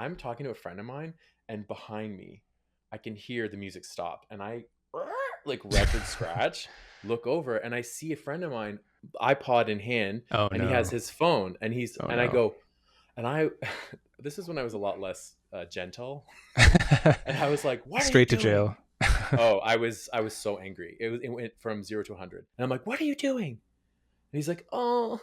I'm talking to a friend of mine, and behind me, I can hear the music stop, and I like record scratch, look over, and I see a friend of mine, iPod in hand, Oh and he has no. his phone, Oh and I no. go, and I, this is when I was a lot less gentle, and I was like, "What are you Straight to doing?" jail. Oh, I was so angry. It went from 0 to 100, and I'm like, "What are you doing?" And he's like, "Oh,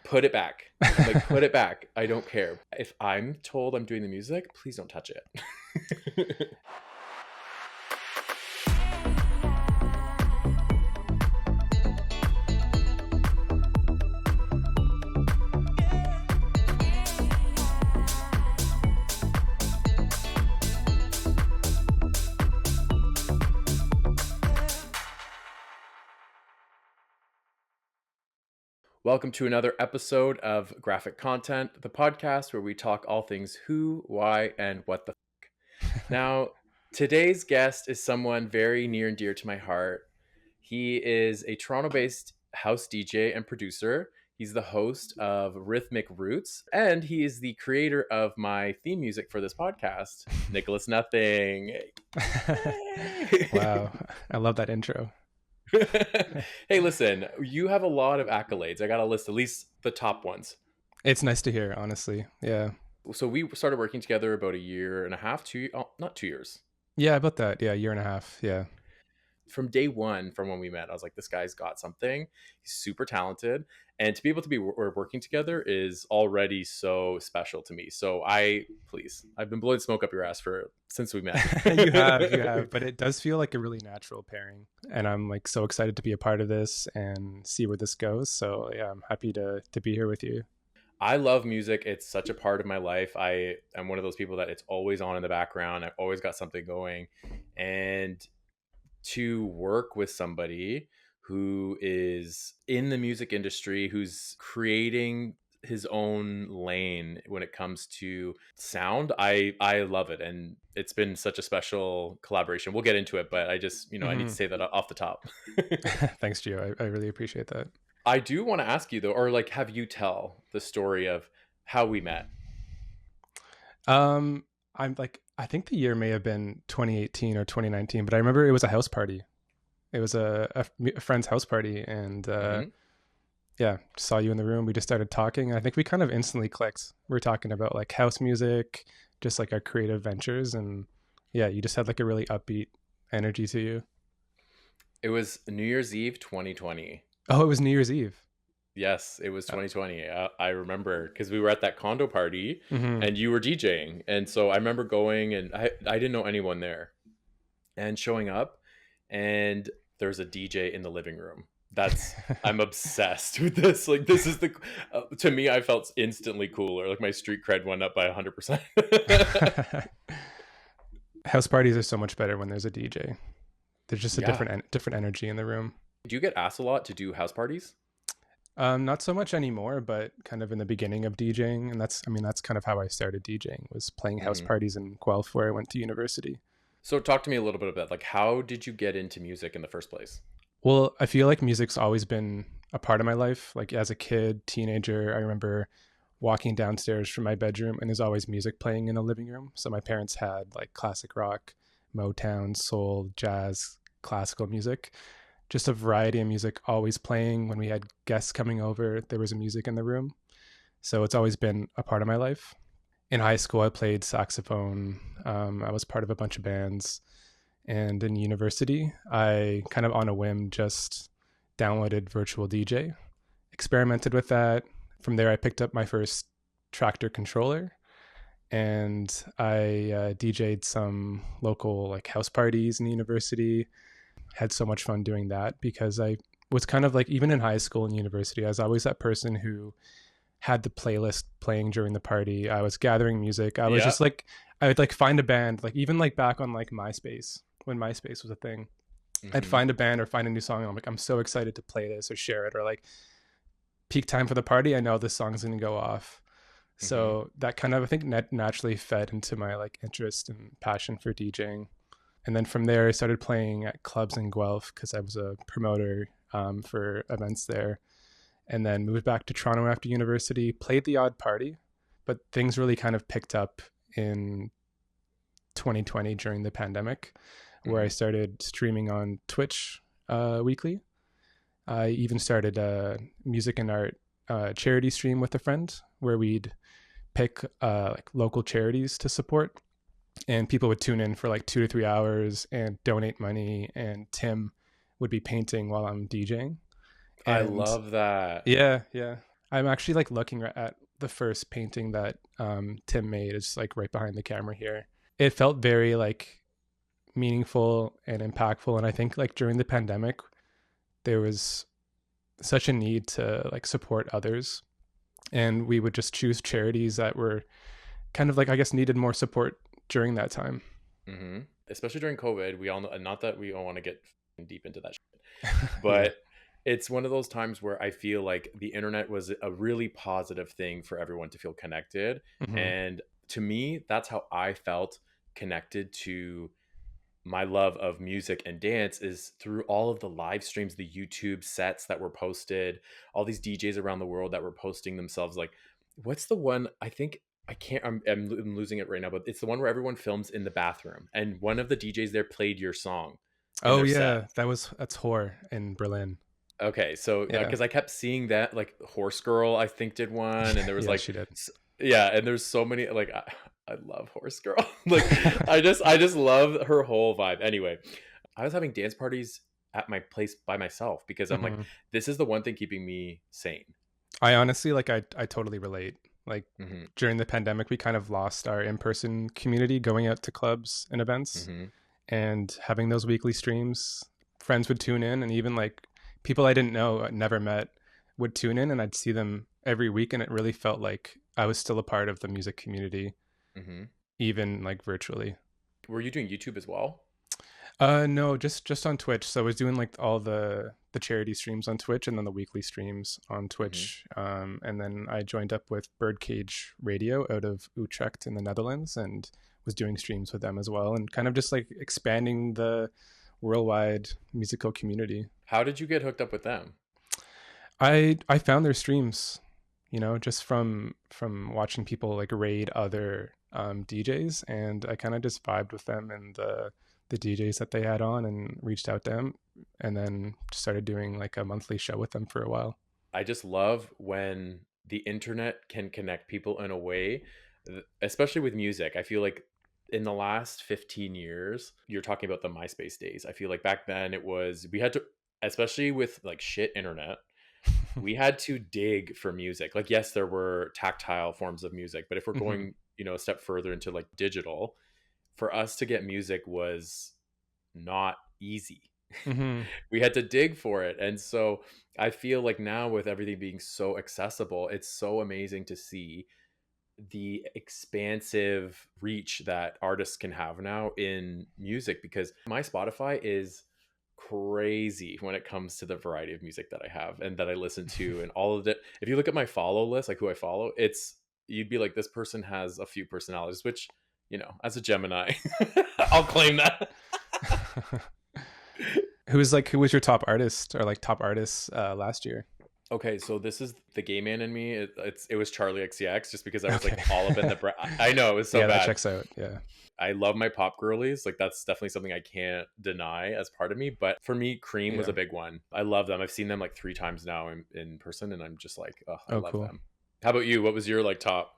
put it back." I'm like, "Put it back. I don't care. If I'm told I'm doing the music, please don't touch it." Welcome to another episode of Graphic Content, the podcast where we talk all things who, why, and what the fuck. Now, today's guest is someone very near and dear to my heart. He is a Toronto-based house DJ and producer. He's the host of Rhythmic Roots, and he is the creator of my theme music for this podcast, Nicholas Nothing. Wow. I love that intro. Hey, listen, you have a lot of accolades. I got a list, at least the top ones. It's nice to hear, honestly. Yeah. So we started working together about a year and a half, not 2 years. Yeah, about that. Yeah, year and a half. Yeah. From day one, from when we met, I was like, this guy's got something. He's super talented. And to be able to be working together is already so special to me. So I've been blowing smoke up your ass since we met. You have. But it does feel like a really natural pairing. And I'm like so excited to be a part of this and see where this goes. So yeah, I'm happy to be here with you. I love music. It's such a part of my life. I am one of those people that it's always on in the background. I've always got something going. And to work with somebody who is in the music industry, who's creating his own lane when it comes to sound, I love it, and it's been such a special collaboration. We'll get into it, but I just I need to say that off the top. Thanks, Gio. I really appreciate that. I do want to ask you though, or like have you tell the story of how we met. Um, I think the year may have been 2018 or 2019, but I remember it was a house party. It was a friend's house party, and yeah, saw you in the room. We just started talking. I think we kind of instantly clicked. We were talking about like house music, just like our creative ventures, and yeah, you just had like a really upbeat energy to you. It was New Year's Eve 2020. Oh, it was New Year's Eve. Yes, it was 2020. I remember because we were at that condo party Mm-hmm. and you were DJing. And so I remember going, and I didn't know anyone there, and showing up, and there's a DJ in the living room. I'm obsessed with this. Like, this is to me, I felt instantly cooler. Like my street cred went up by 100%. House parties are so much better when there's a DJ. There's just a Yeah. different energy in the room. Do you get asked a lot to do house parties? Not so much anymore, but kind of in the beginning of DJing, and that's kind of how I started DJing, was playing house Mhm. parties in Guelph where I went to university. So talk to me a little bit about like how did you get into music in the first place? Well, I feel like music's always been a part of my life. Like as a kid, teenager, I remember walking downstairs from my bedroom and there's always music playing in the living room. So my parents had like classic rock, Motown, soul, jazz, classical music, just a variety of music always playing. When we had guests coming over, there was music in the room. So it's always been a part of my life. In high school, I played saxophone. I was part of a bunch of bands. And in university, I kind of on a whim just downloaded Virtual DJ, experimented with that. From there, I picked up my first Tractor controller, and I DJ'd some local like house parties in the university. Had so much fun doing that because I was kind of like, even in high school and university, I was always that person who had the playlist playing during the party. I was gathering music. I was Yeah. just like, I would like find a band, like even like back on like MySpace, when MySpace was a thing. I'd Mhm. find a band or find a new song, and I'm like, I'm so excited to play this or share it, or like peak time for the party, I know this song's gonna go off. Mhm. So that kind of, I think, naturally fed into my like interest and passion for DJing. And then from there, I started playing at clubs in Guelph because I was a promoter for events there. And then moved back to Toronto after university, played the odd party, but things really kind of picked up in 2020 during the pandemic, where I Mm-hmm. started streaming on Twitch weekly. I even started a music and art charity stream with a friend where we'd pick like local charities to support, and people would tune in for like 2 to 3 hours and donate money, and Tim would be painting while I'm DJing. I And love that. yeah, yeah, I'm actually like looking at the first painting that Tim made. It's like right behind the camera here. It felt very like meaningful and impactful, and I think like during the pandemic there was such a need to like support others, and we would just choose charities that were kind of like, I guess, needed more support during that time. Mm-hmm. Especially during COVID, we all know, not that we all want to get deep into that shit, Yeah. but it's one of those times where I feel like the internet was a really positive thing for everyone to feel connected. Hmm. And to me, that's how I felt connected to my love of music and dance, is through all of the live streams, the YouTube sets that were posted, all these DJs around the world that were posting themselves. Like, what's the one? I think I can't. I'm losing it right now, but it's the one where everyone films in the bathroom, and one of the DJs there played your song in Oh their set. yeah, that's horror in Berlin. Okay, so Yeah. because I kept seeing that, like Horse Girl, I think did one, and there was Yeah, like, she did. yeah, and there's so many like I love Horse Girl, like I just love her whole vibe. Anyway, I was having dance parties at my place by myself because I'm like, Hmm. this is the one thing keeping me sane. I honestly like I totally relate. Like Hmm. during the pandemic, we kind of lost our in-person community going out to clubs and events, Hmm. and having those weekly streams. Friends would tune in, and even like people I didn't know, never met, would tune in, and I'd see them every week, and it really felt like I was still a part of the music community, Hmm. even like virtually. Were you doing YouTube as well? No, just on Twitch. So I was doing like all the charity streams on Twitch, and then the weekly streams on Hmm. Twitch. And then I joined up with Birdcage Radio out of Utrecht in the Netherlands, and was doing streams with them as well, and kind of just like expanding the worldwide musical community. How did you get hooked up with them? I found their streams, just from watching people like raid other DJs, and I kind of just vibed with them and the DJs that they had on, and reached out to them, and then started doing like a monthly show with them for a while. I just love when the internet can connect people in a way, especially with music. I feel like in the last 15 years, you're talking about the MySpace days. I feel like back then it was, we had to, especially with like shit internet, we had to dig for music. Like, yes, there were tactile forms of music, but if we're Hmm. going, a step further into like digital, for us to get music was not easy. Hmm. We had to dig for it. And so I feel like now, with everything being so accessible, it's so amazing to see the expansive reach that artists can have now in music, because my Spotify is crazy when it comes to the variety of music that I have and that I listen to, and all of it. If you look at my follow list, like who I follow, it's, you'd be like, this person has a few personalities, which, as a Gemini, I'll claim that. Who was your top artist, or like top artists last year? Okay, so this is the gay man in me. It was Charlie XCX, just because I was Okay. like all up in the I know it was so Yeah, that bad. checks out. Yeah. I love my pop girlies. Like, that's definitely something I can't deny as part of me. But for me, Cream was Yeah. a big one. I love them. I've seen them like 3 times now in person, and I'm just like, oh, I Oh, love cool. them. How about you? What was your like top?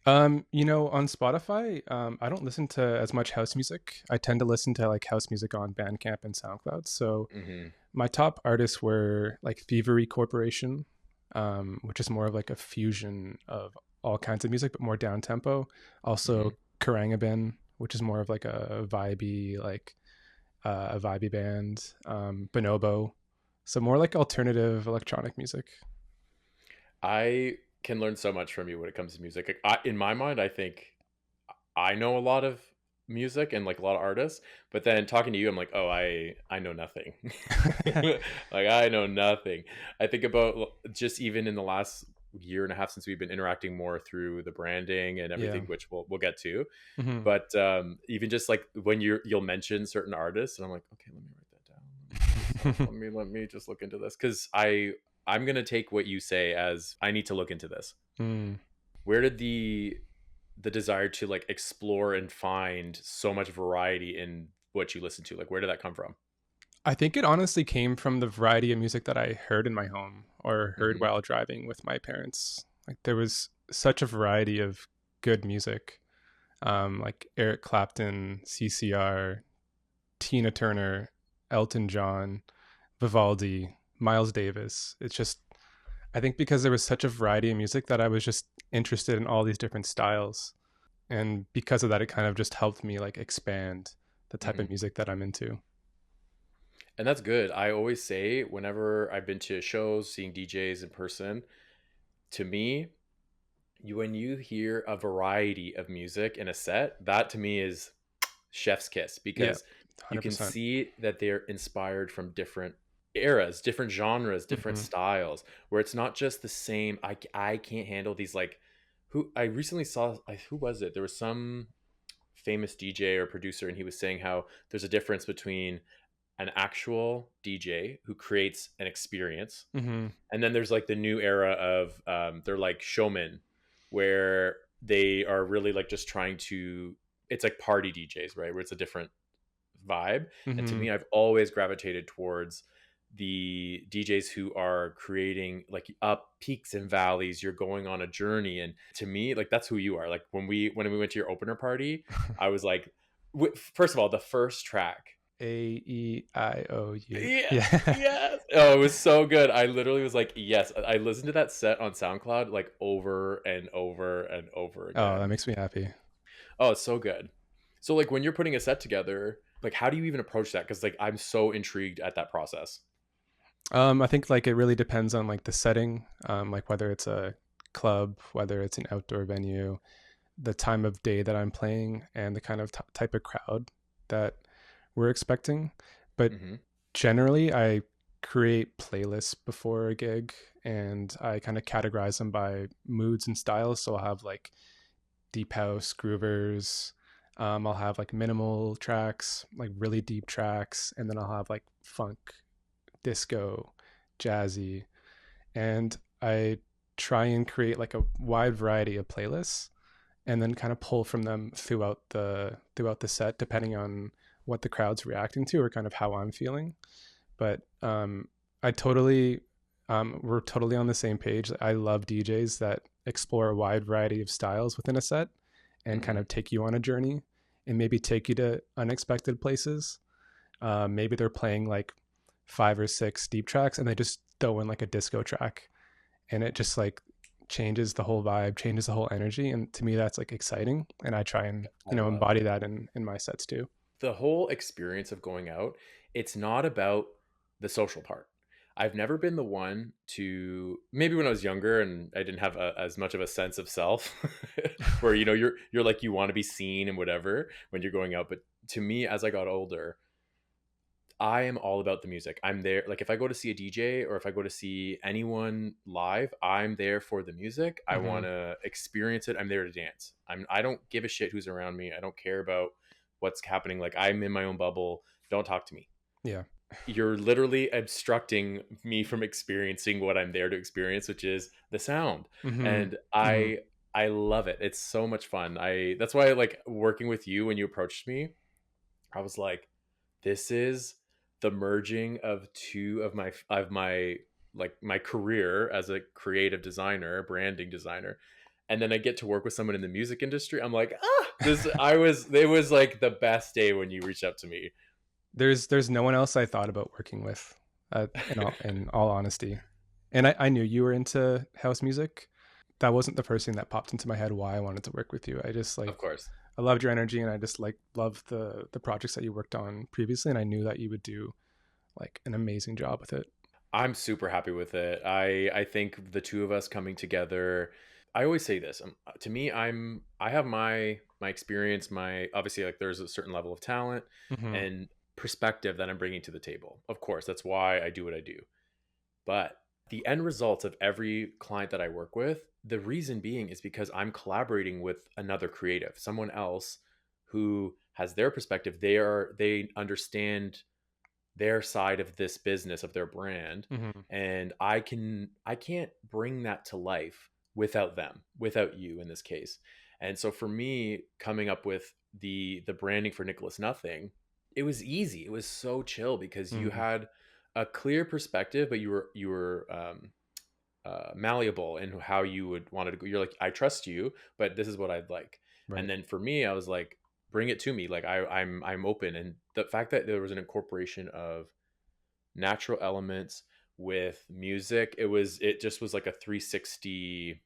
On Spotify, I don't listen to as much house music. I tend to listen to like house music on Bandcamp and SoundCloud. So Hmm. my top artists were like Thievery Corporation, which is more of like a fusion of all kinds of music, but more down tempo. Also, Hmm. Karangabin, which is more of like a vibey band. Bonobo, so more like alternative electronic music. I can learn so much from you when it comes to music. Like, in my mind, I think I know a lot of music and like a lot of artists, but then talking to you, I'm like, oh, I know nothing. Like, I know nothing. I think about just even in the last year and a half, since we've been interacting more through the branding and Yeah. everything, which we'll get to. Hmm. But even just like when you'll mention certain artists, and I'm like, okay, let me write that down. Let me look this up. Let me just look into this, because I'm gonna take what you say as I need to look into this. Mm. where did the desire to like explore and find so much variety in what you listen to, like where did that come from? I think it honestly came from the variety of music that I heard in my home or heard Hmm. while driving with my parents. Like there was such a variety of good music, like Eric Clapton, CCR, Tina Turner, Elton John, Vivaldi, Miles Davis. It's just, I think because there was such a variety of music that I was just interested in all these different styles. And because of that, it kind of just helped me like expand the type Hmm. of music that I'm into. And that's good. I always say whenever I've been to shows, seeing DJs in person, to me, when you hear a variety of music in a set, that to me is chef's kiss, Yeah, because you can 100%. see that they're inspired from different eras, different genres, different Hmm. styles, where it's not just the same. I can't handle these, like, who I recently saw, who was it? There was some famous DJ or producer, and he was saying how there's a difference between an actual DJ who creates an experience, Hmm. and then there's like the new era of they're like showmen, where they are really like just trying to, it's like party DJs, right, where it's a different vibe. And to Hmm. me, I've always gravitated towards the DJs who are creating like up peaks and valleys. You're going on a journey, and to me, like that's who you are. Like when we went to your opener party, I was like, first of all, the first track. AEIOU. Yeah, Yeah. yes. Oh, it was so good. I literally was like, yes. I listened to that set on SoundCloud like over and over and over Oh, that again. makes me happy. Oh, it's so good. So like when you're putting a set together, like how do you even approach that? Because like I'm so intrigued at that process. I think like it really depends on like the setting, like whether it's a club, whether it's an outdoor venue, the time of day that I'm playing, and the kind of type of crowd that we're expecting. But Hmm. generally, I create playlists before a gig, and I kind of categorize them by moods and styles. So I'll have like deep house, groovers. I'll have like minimal tracks, like really deep tracks, and then I'll have like funk, disco, jazzy, and I try and create like a wide variety of playlists and then kind of pull from them throughout the set depending on what the crowd's reacting to or kind of how I'm feeling. But I totally we're totally on the same page. I love DJs that explore a wide variety of styles within a set and kind Hmm. of take you on a journey and maybe take you to unexpected places. Maybe they're playing like 5 or 6 deep tracks and they just throw in like a disco track and it just like changes the whole vibe, changes the whole energy. And to me, that's like exciting. And I try and, I love embody that in my sets too. the whole experience of going out. It's not about the social part. I've never been the one to, maybe when I was younger and I didn't have as much of a sense of self, where you're like you want to be seen and whatever when you're going out. But to me, as I got older, I am all about the music. I'm there. Like if I go to see a DJ or if I go to see anyone live, I'm there for the music. I Mm-hmm. want to experience it. I'm there to dance. I don't give a shit who's around me. I don't care about what's happening. Like I'm in my own bubble. Don't talk to me. Yeah. You're literally obstructing me from experiencing what I'm there to experience, which is the sound. Mm-hmm. And Mm-hmm. I love it. It's so much fun. I That's why I like working with you. When you approached me, I was like, this is the merging of two of my like my career as a creative designer, branding designer. And then I get to work with someone in the music industry. I'm like, this I was it was like the best day when you reached out to me. There's no one else I thought about working with, in all honesty. And I knew you were into house music. That wasn't the first thing that popped into my head why I wanted to work with you. I just Of like course. I loved your energy and I just like loved the projects that you worked on previously and I knew that you would do like an amazing job with it. I'm super happy with it. I think the two of us coming together. I always say this. To me, I have my experience. My obviously like there's a certain level of talent Mm-hmm. and perspective that I'm bringing to the table. Of course, that's why I do what I do. But the end results of every client that I work with, the reason being is because I'm collaborating with another creative, someone else who has their perspective. They understand their side of this business, of their brand, Mm-hmm. and I can't bring that to life without them, without you in this case. And so for me, coming up with the branding for Nicholas Nothing, it was easy. It was so chill because you Mm, had a clear perspective, but you were malleable in how you would want it to go. You're like, I trust you, but this is what I'd like. And right. then for me, I was like, bring it to me. Like I'm open. And the fact that there was an incorporation of natural elements with music, it just was like a 360.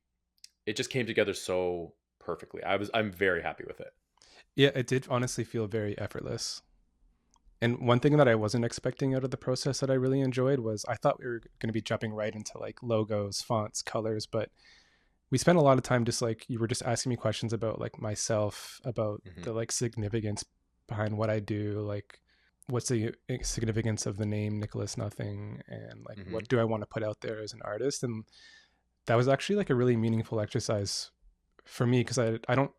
It just came together so perfectly. I'm very happy with it. Yeah, it did honestly feel very effortless. And one thing that I wasn't expecting out of the process that I really enjoyed was I thought we were going to be jumping right into like logos, fonts, colors, but we spent a lot of time just like you were just asking me questions about like myself, about Hmm. the like significance behind what I do, like what's the significance of the name Nicholas Nothing, and like Hmm. what do I want to put out there as an artist. And that was actually like a really meaningful exercise for me because I don't,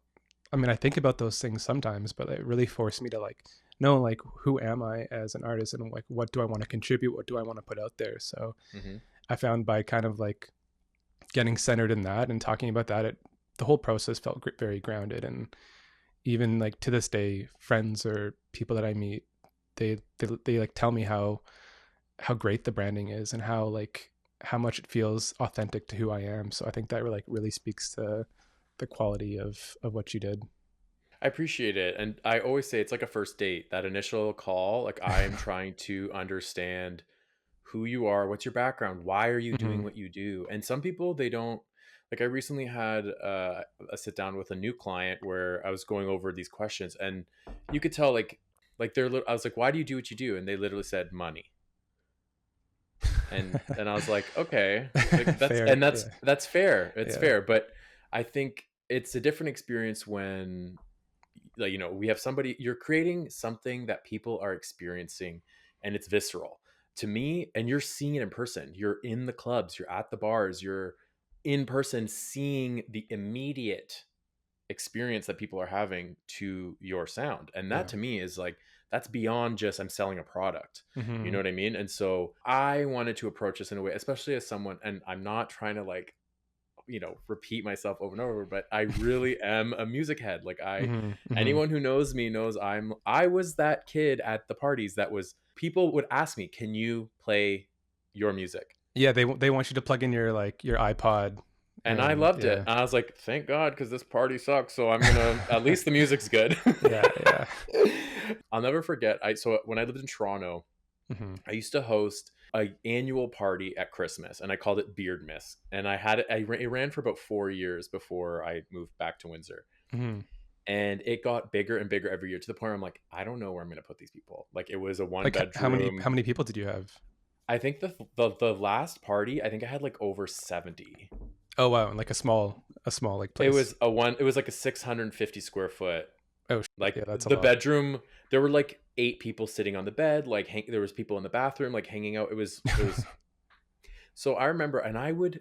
I mean, I think about those things sometimes, but it really forced me to like know like who am I as an artist and like what do I want to contribute, what do I want to put out there. So Hmm. I found by kind of like getting centered in that and talking about that, the whole process felt very grounded. And even like to this day, friends or people that I meet, they like tell me how great the branding is and how like how much it feels authentic to who I am. So I think that like really speaks to the quality of what you did. I appreciate it. And I always say it's like a first date, that initial call. Like I'm trying to understand who you are, what's your background, why are you doing Hmm. what you do. And some people, they don't. Like I recently had a sit down with a new client where I was going over these questions, and you could tell like I was like, why do you do what you do? And they literally said money. And I was like, okay, like Fair, yeah, that's fair. It's yeah, fair, but I think it's a different experience when, like, we have somebody, you're creating something that people are experiencing, and it's visceral to me, and you're seeing it in person. You're in the clubs, you're at the bars, you're in person seeing the immediate experience that people are having to your sound. And that yeah. to me is like, that's beyond just I'm selling a product. You know Hmm. what I mean? And so I wanted to approach this in a way, especially as someone, and I'm not trying to like, repeat myself over and over, but I really am a music head. Like Hmm. Hmm. anyone who knows me knows I was that kid at the parties that was, people would ask me, can you play your music? Yeah, they want you to plug in your like your iPod, And I and loved it. yeah, I was like, thank God, because this party sucks. So I'm gonna, at least the music's good. yeah, yeah. I'll never forget. So when I lived in Toronto, Hmm. I used to host a annual party at Christmas, and I called it Beardmas. And I had it. It ran for about 4 years before I moved back to Windsor, Hmm. and it got bigger and bigger every year to the point where I'm like, I don't know where I'm gonna put these people. Like it was a one Like bedroom. how many people did you have? I think the last party, I think I had like over 70. Oh wow, and like a small like It place. was a one. It was like a 650 square foot. Oh shit, Like yeah, that's a the lot. bedroom, there were like 8 people sitting on the bed. Like there was people in the bathroom, like hanging out. It was. So I remember, and I would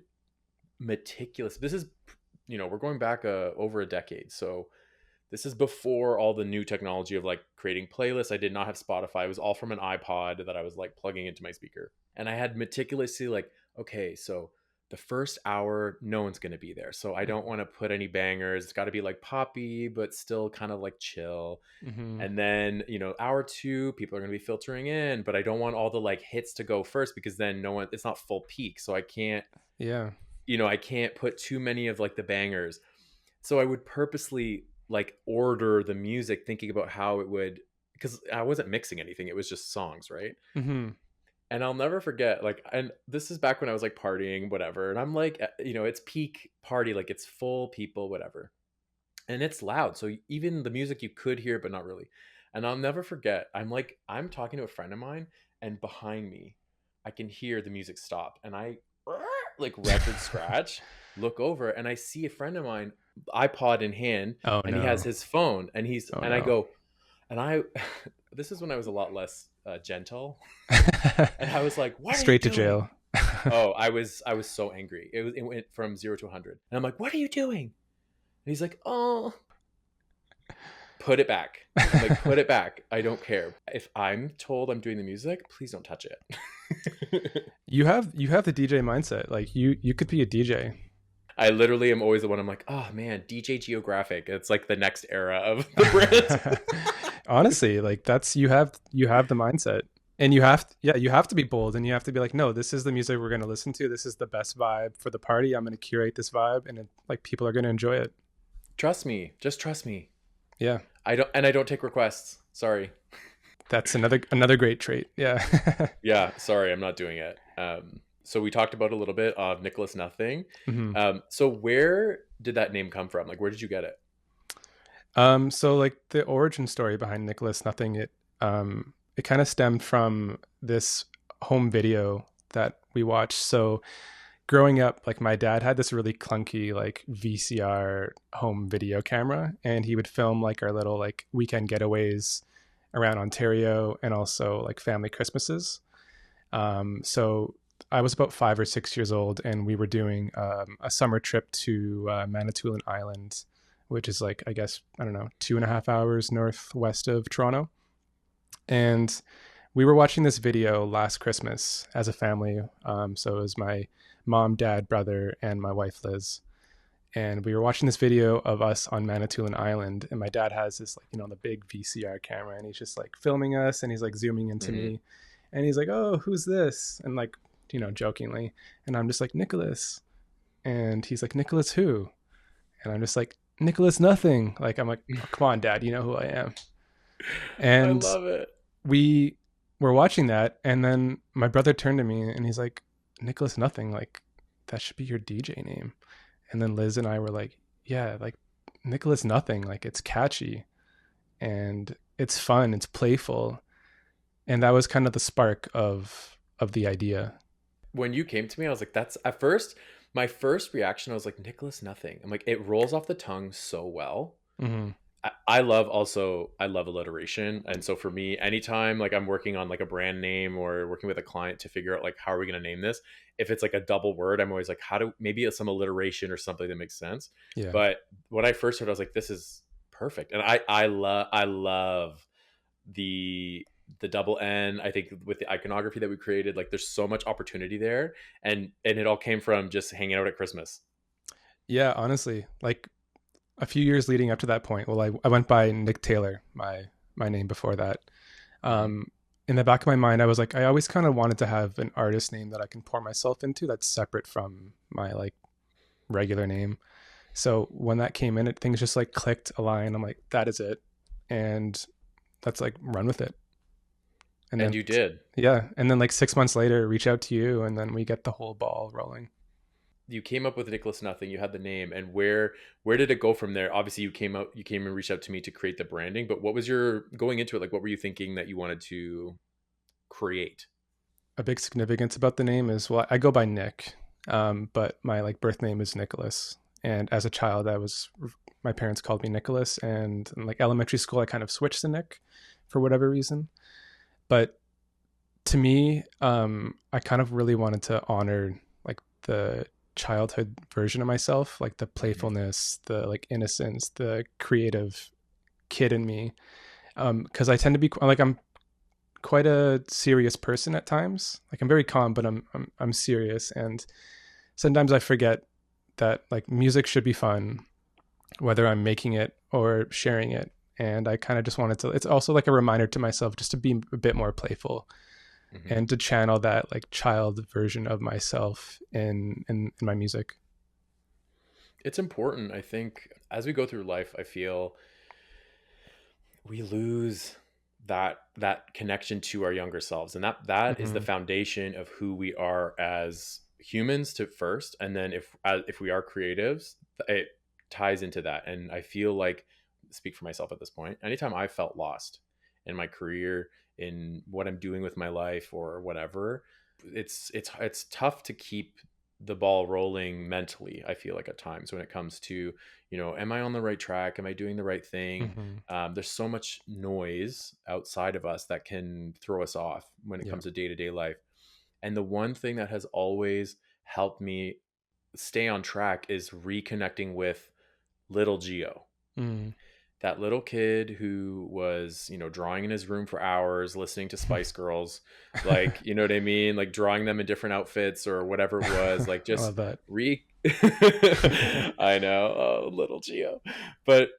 meticulous. This is, we're going back over a decade. So this is before all the new technology of like creating playlists. I did not have Spotify. It was all from an iPod that I was like plugging into my speaker. And I had meticulously like, okay, so the first hour, no one's going to be there. So I don't want to put any bangers. It's got to be like poppy, but still kind of like chill. Mm-hmm. And then, hour two, people are going to be filtering in, but I don't want all the like hits to go first because then no one, it's not full peak. So Yeah. I can't put too many of like the bangers. So I would purposely like order the music thinking about how it would, because I wasn't mixing anything. It was just songs, right? Mm-hmm. And I'll never forget, like, and this is back when I was like partying, whatever. And I'm like, it's peak party, like it's full people, whatever. And it's loud. So even the music you could hear, but not really. And I'll never forget, I'm talking to a friend of mine, and behind me, I can hear the music stop. And I like record scratch, look over, and I see a friend of mine, iPod in hand, Oh and he has no. his phone, Oh and I no. go, and I, this is when I was a lot less gentle. And I was like, "What are you Straight to doing?" jail. Oh, I was so angry. It went from 0 to 100, and I'm like, "What are you doing?" And he's like, "Oh, put it back." I'm like, "Put it back. I don't care. If I'm told I'm doing the music, please don't touch it." You have the DJ mindset. Like you could be a DJ. I literally am always the one. I'm like, oh man, DJ Geographic. It's like the next era of the brand. Honestly, like that's you have the mindset. And you have to be bold and you have to be like, no, this is the music we're going to listen to. This is the best vibe for the party. I'm going to curate this vibe and like people are going to enjoy it. Trust me, just trust me. Yeah. I don't take requests. Sorry. That's another great trait. Yeah. Yeah, sorry, I'm not doing it. So we talked about a little bit of Nicholas Nothing. hmm So where did that name come from? Like, where did you get it? So like the origin story behind Nicholas Nothing, it kind of stemmed from this home video that we watched. So growing up, like my dad had this really clunky like VCR home video camera, and he would film like our little like weekend getaways around Ontario and also like family Christmases. So I was about 5 or 6 years old, and we were doing a summer trip to Manitoulin Island, which is like, I guess, I don't know, 2.5 hours northwest of Toronto. And we were watching this video last Christmas as a family. So it was my mom, dad, brother, and my wife, Liz. And we were watching this video of us on Manitoulin Island. And my dad has this, like, the big VCR camera, and he's just like filming us, and he's like zooming into Hmm. me. And he's like, oh, who's this? And like, jokingly. And I'm just like, Nicholas. And he's like, Nicholas who? And I'm just like, Nicholas Nothing. Like, I'm like, oh, come on, dad, you know who I am. I And love it. we were watching that, and then my brother turned to me and he's like, Nicholas Nothing, like that should be your DJ name. And then Liz and I were like, yeah, like Nicholas Nothing, like it's catchy and it's fun, it's playful. And that was kind of the spark of the idea. When you came to me, I was like, that's at first, my first reaction, I was like, Nicholas Nothing. I'm like, it rolls off the tongue so well. Mm-hmm. I love alliteration. And so for me, anytime like I'm working on like a brand name or working with a client to figure out like how are we going to name this, if it's like a double word, I'm always like, how do maybe it's some alliteration or something that makes sense. Yeah. But when I first heard, I was like, this is perfect. And I love the double N. I think with the iconography that we created, like there's so much opportunity there. And it all came from just hanging out at Christmas. Yeah, honestly, like a few years leading up to that point, well, I went by Nick Taylor, my name before that. Hmm. Um, in the back of my mind, I was like, I always kind of wanted to have an artist name that I can pour myself into that's separate from my like regular name. So when that came in, things just like clicked a line. I'm like, that is it, and let's like run with it. And And then you did. yeah, and then like 6 months later, reach out to you, and then we get the whole ball rolling. You came up with Nicholas Nothing. You had the name, and where did it go from there? Obviously, you came and reached out to me to create the branding. But what was your going into it? Like, what were you thinking that you wanted to create? A big significance about the name is, well, I go by Nick, but my like birth name is Nicholas. And as a child, my parents called me Nicholas, and in like elementary school, I kind of switched to Nick for whatever reason. But to me, I kind of really wanted to honor like the childhood version of myself, like the Mhm. playfulness, the like innocence, the creative kid in me. Because I tend to be like I'm quite a serious person at times. Like I'm very calm, but I'm serious, and sometimes I forget that like music should be fun, whether I'm making it or sharing it. And I kind of just wanted to. It's also like a reminder to myself just to be a bit more playful Mhm. and to channel that like child version of myself in my music. It's important. I think as we go through life, I feel we lose that connection to our younger selves, and that is the Mm-hmm. foundation of who we are as humans to first, and then if we are creatives, it ties into that. And I feel like, speak for myself at this point, anytime I felt lost in my career, in what I'm doing with my life or whatever, it's tough to keep the ball rolling mentally. I feel like at times when it comes to, am I on the right track, am I doing the right thing? Mm-hmm. There's so much noise outside of us that can throw us off when it Yeah. comes to day-to-day life. And the one thing that has always helped me stay on track is reconnecting with little Geo. Mm-hmm. that little kid who was, drawing in his room for hours, listening to Spice Girls, like, you know what I mean? Like drawing them in different outfits or whatever it was, like I just love that. re I know, oh, little Geo. But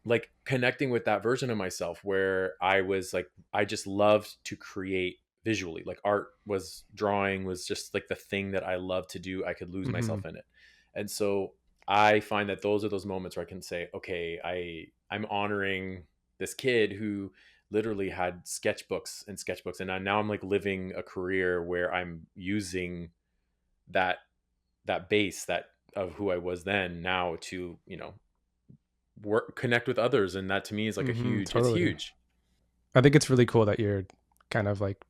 like connecting with that version of myself where I was like, I just loved to create visually. Like art was drawing was just like the thing that I love to do. I could lose Hmm. myself in it. And so I find that those are those moments where I can say, okay, I'm honoring this kid who literally had sketchbooks and sketchbooks. And now I'm like living a career where I'm using that, that base that of who I was then now to, work, connect with others. And that to me is like a huge, it's Totally. huge. I think it's really cool that you're kind of like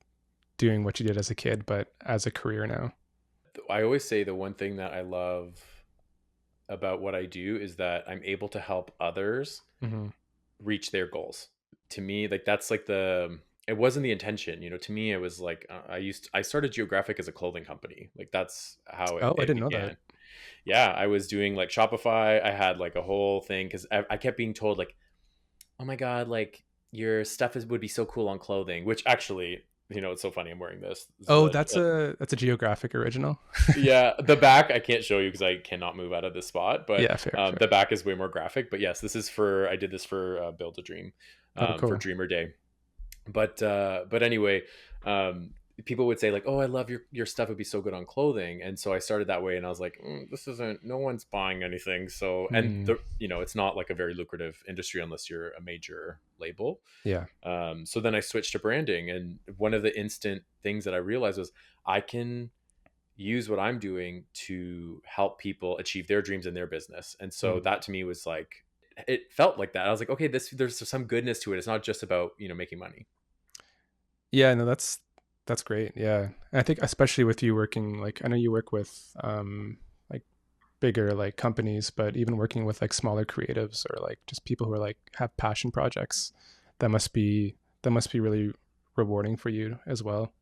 doing what you did as a kid, but as a career now. I always say the one thing that I love about what I do is that I'm able to help others Hmm. reach their goals. To me, like that's like the, it wasn't the intention, to me it was like I started Geographic as a clothing company. Like that's how Oh, I it didn't know that. began. Yeah, I was doing like Shopify. I had like a whole thing because I kept being told like, oh my god, like your stuff would be so cool on clothing, which actually, it's so funny. I'm wearing this is Oh, a that's a Geographic original. yeah, the back I can't show you because I cannot move out of this spot, but Yeah, fair, fair. the back is way more graphic. But yes, this is for, I did this for Build a Dream, Oh, for cool. Dreamer Day. But anyway, um people would say like, oh, I love your stuff, would be so good on clothing. And so I started that way, and I was like, this isn't, no one's buying anything. So, and Mm, the, it's not like a very lucrative industry unless you're a major label. yeah. So then I switched to branding, and one of the instant things that I realized was I can use what I'm doing to help people achieve their dreams in their business. And so Mm. that to me was like, it felt like that. I was like, okay, there's some goodness to it. It's not just about, making money. Yeah, no, that's great. Yeah. And I think especially with you working, like I know you work with like bigger like companies, but even working with like smaller creatives or like just people who are like have passion projects, that must be really rewarding for you as well.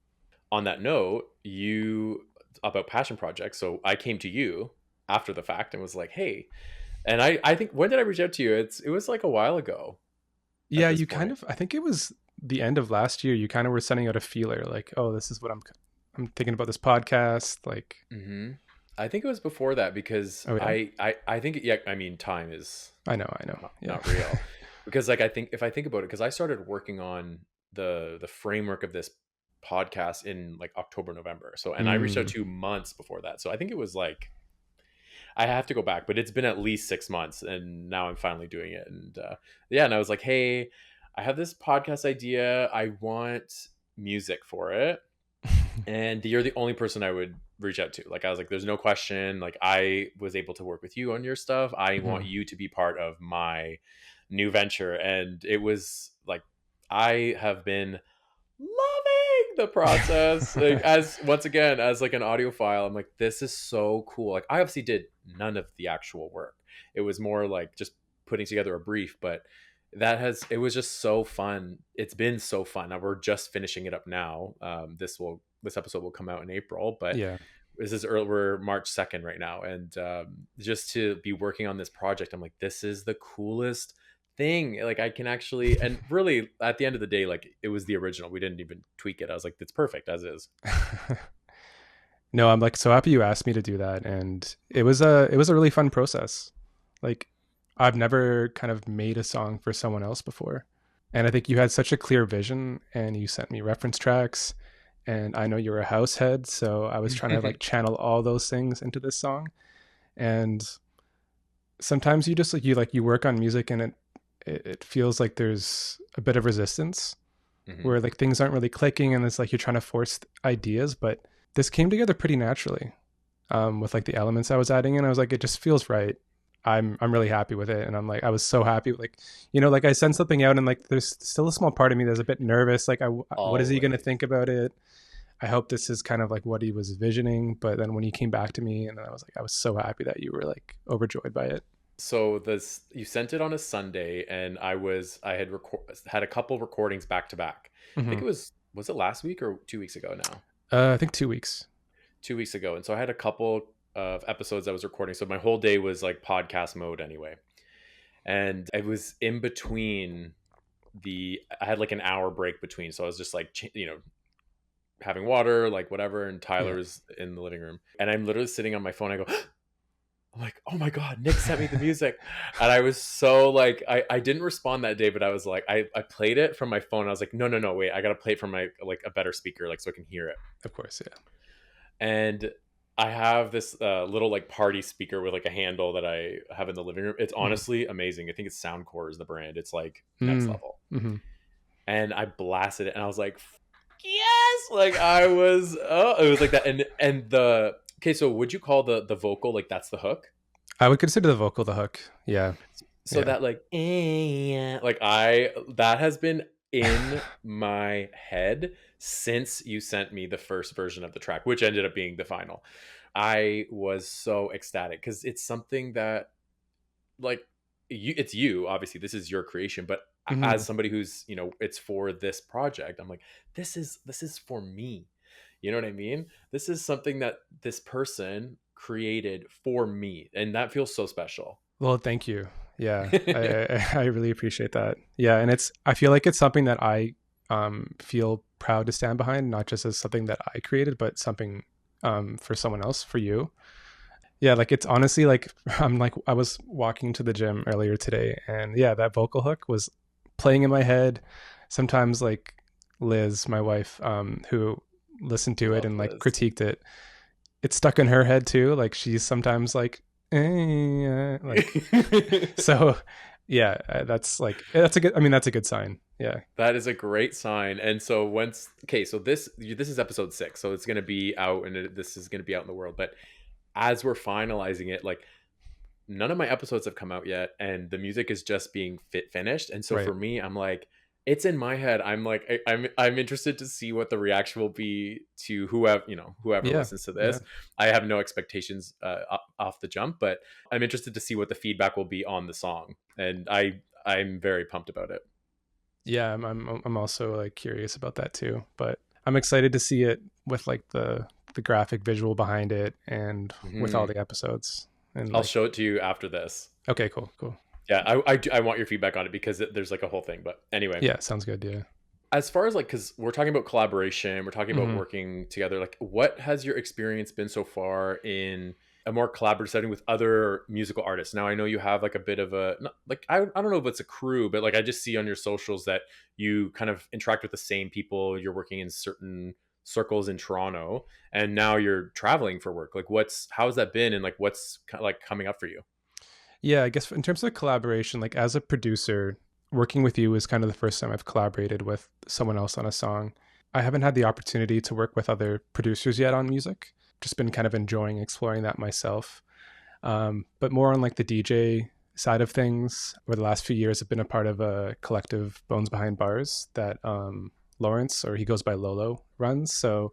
On that note, you, about passion projects. So I came to you after the fact and was like, hey, and I think, when did I reach out to you? It was like a while ago at Yeah, this you kind point. of I think it was the end of last year, you kind of were sending out a feeler like, "Oh, this is what I'm thinking about this podcast." Like, Hmm. I think it was before that because oh yeah. I think, yeah, I mean, time is I know. Yeah. not real, because like I think if I think about it, because I started working on the framework of this podcast in like October, November. So, and I reached out Mm, 2 months before that. So I think it was like, I have to go back, but it's been at least 6 months, and now I'm finally doing it. And yeah, and I was like, hey, I have this podcast idea. I want music for it, and you're the only person I would reach out to. Like I was like, there's no question. Like I was able to work with you on your stuff. I want mhm. you to be part of my new venture. And it was like, I have been loving the process. Like, as once again, as like an audiophile, I'm like, this is so cool. Like I obviously did none of the actual work. It was more like just putting together a brief, but it was just so fun. It's been so fun. Now we're just finishing it up now. This episode will come out in April, but Yeah. this is early, we're March 2nd right now. And just to be working on this project, I'm like, this is the coolest thing. Like I can actually, and really at the end of the day, like it was the original. We didn't even tweak it. I was like, it's perfect as is. No, I'm like so happy you asked me to do that, and it was a really fun process. Like I've never kind of made a song for someone else before. And I think you had such a clear vision and you sent me reference tracks, and I know you're a house head, so I was trying to like channel all those things into this song. And sometimes you just like you work on music and it feels like there's a bit of resistance Hmm. where like things aren't really clicking and it's like you're trying to force ideas, but this came together pretty naturally with like the elements I was adding in. I was like, it just feels right. I'm really happy with it, and I'm like I was so happy. Like like I sent something out, and like there's still a small part of me that's a bit nervous. Like, what is he going to Always. think about it? I hope this is kind of like what he was visioning. But then when he came back to me, and I was like, I was so happy that you were like overjoyed by it. So this, you sent it on a Sunday, and I had had a couple recordings back to back. I think Hmm. was it last week or 2 weeks ago now? I think 2 weeks. 2 weeks ago. And so I had a couple of episodes I was recording. So my whole day was like podcast mode anyway. And it was in between I had like an hour break between. So I was just like, having water, like whatever. And Yeah. Tyler's in the living room. And I'm literally sitting on my phone. I go, I'm like, oh my God, Nick sent me the music. And I was so like, I didn't respond that day, but I was like, I played it from my phone. I was like, no, wait, I got to play it from my, like a better speaker, like so I can hear it. Of course, yeah. And I have this little like party speaker with like a handle that I have in the living room. It's Mm-hmm. honestly amazing. I think it's Soundcore is the brand. It's like next Mm. level. Mm-hmm. And I blasted it and I was like, yes, like it was like that. And the, okay, so would you call the vocal, like that's the hook? I would consider the vocal the hook. Yeah. So Yeah. that like, like that has been in my head since you sent me the first version of the track, which ended up being the final. I was so ecstatic because it's something that, like, it's you, obviously this is your creation, but Mm-hmm. as somebody who's, it's for this project, I'm like, this is for me. You know what I mean? This is something that this person created for me, and that feels so special. Well, thank you. Yeah, I really appreciate that. Yeah, and I feel like it's something that I feel proud to stand behind, not just as something that I created, but something for someone else, for you. Yeah, like it's honestly like I was walking to the gym earlier today, and yeah, that vocal hook was playing in my head. Sometimes like Liz, my wife, who listened to it Love and like Liz. critiqued it, it's stuck in her head too. Like she's sometimes like, like so. Yeah, that's like that's a good. I mean, that's a good sign. Yeah. That is a great sign. And so okay, so this is episode 6, so it's going to be out, and this is going to be out in the world. But as we're finalizing it, like none of my episodes have come out yet, and the music is just being finished. And so Right. for me, I'm like, it's in my head. I'm like, I'm interested to see what the reaction will be to whoever Yeah. listens to Yeah. this. I have no expectations off the jump, but I'm interested to see what the feedback will be on the song, and I'm very pumped about it. Yeah, I'm also like curious about that too, but I'm excited to see it with like the graphic visual behind it and with all Hmm. the episodes and I'll like show it to you after this. okay, cool. Yeah, I want your feedback on it because there's like a whole thing. But anyway, Yeah, sounds good. Yeah. as far as like, because we're talking about collaboration, we're talking about Hmm. working together, like what has your experience been so far in a more collaborative setting with other musical artists? Now I know you have like a bit of a like, I don't know if it's a crew, but like I just see on your socials that you kind of interact with the same people, you're working in certain circles in Toronto, and now you're traveling for work. Like how's that been, and like what's like coming up for you? Yeah, I guess in terms of collaboration, like as a producer, working with you is kind of the first time I've collaborated with someone else on a song. I haven't had the opportunity to work with other producers yet on music. Just been kind of enjoying exploring that myself. But more on like the DJ side of things. Over the last few years, I've been a part of a collective, Bones Behind Bars, that Lawrence, or he goes by Lolo, runs. So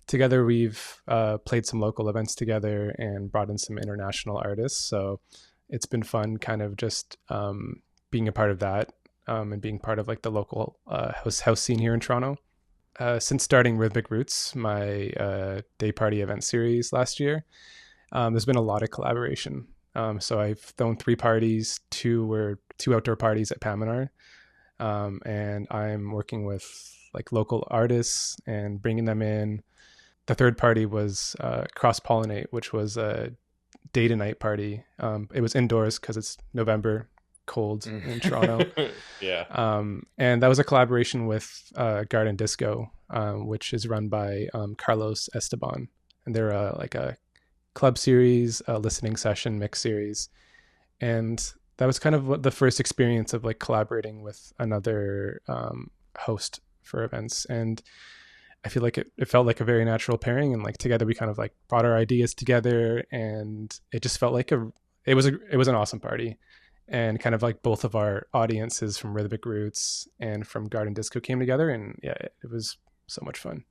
together we've played some local events together and brought in some international artists. So it's been fun kind of just being a part of that, and being part of like the local house scene here in Toronto. Since starting Rhythmic Roots, my day party event series last year, there's been a lot of collaboration. So I've thrown 3 parties. Two were 2 outdoor parties at Paminar, and I'm working with like local artists and bringing them in. The third party was Cross Pollinate, which was a day to night party. It was indoors because it's November, cold Mm. in Toronto. Yeah. And that was a collaboration with Garden Disco, which is run by Carlos Esteban. And they're like a club series, a listening session mix series. And that was kind of the first experience of like collaborating with another host for events. And I feel like it felt like a very natural pairing, and like together we kind of like brought our ideas together, and it just felt like it was an awesome party. And kind of like both of our audiences from Rhythmic Roots and from Garden Disco came together, and yeah, it was so much fun.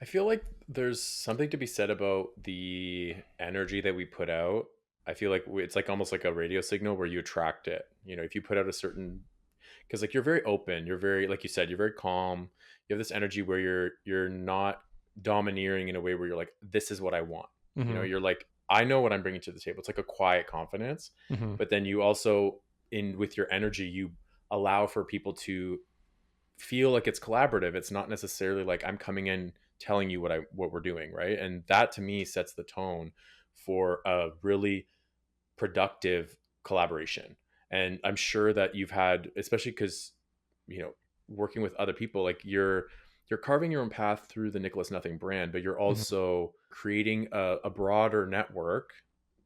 I feel like there's something to be said about the energy that we put out. I feel like it's like almost like a radio signal where you attract it. If you put out a certain, because like you're very open, you're very, like you said, you're very calm. You have this energy where you're not domineering in a way where you're like, this is what I want. Mm-hmm. You're like, I know what I'm bringing to the table. It's like a quiet confidence, Mm-hmm. but then you also in with your energy, you allow for people to feel like it's collaborative. It's not necessarily like I'm coming in telling you what we're doing, right? And that to me sets the tone for a really productive collaboration. And I'm sure that you've had, especially because, you know, working with other people, like you're carving your own path through the Nicholas Nothing brand, but you're Mhm. also creating a broader network,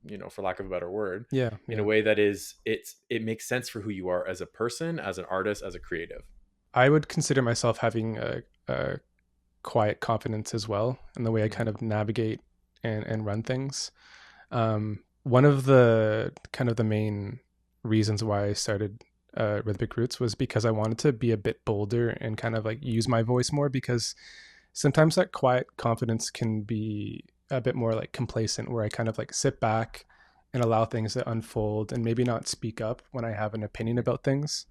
you know, for lack of a better word, Yeah, in a yeah. way that it makes sense for who you are as a person, as an artist, as a creative. I would consider myself having a quiet confidence as well in the way I kind Mm-hmm. of navigate and run things. One of the kind of the main reasons why I started Rhythmic Roots was because I wanted to be a bit bolder and kind of like use my voice more, because sometimes that quiet confidence can be a bit more like complacent, where I kind of like sit back and allow things to unfold and maybe not speak up when I have an opinion about things.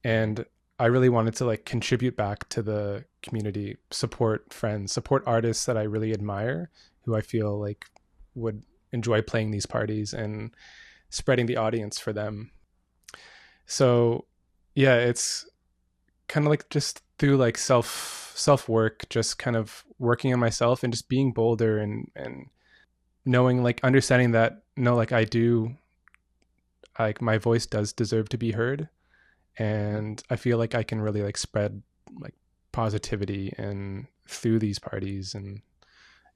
Mm-hmm. And I really wanted to like contribute back to the community, support friends, support artists that I really admire, who I feel like would enjoy playing these parties, and spreading the audience for them. So yeah, it's kind of like just through like self work, just kind of working on myself and just being bolder, and knowing, like understanding that no, like I do, like my voice does deserve to be heard, Mm-hmm. and I feel like I can really like spread like positivity and through these parties. And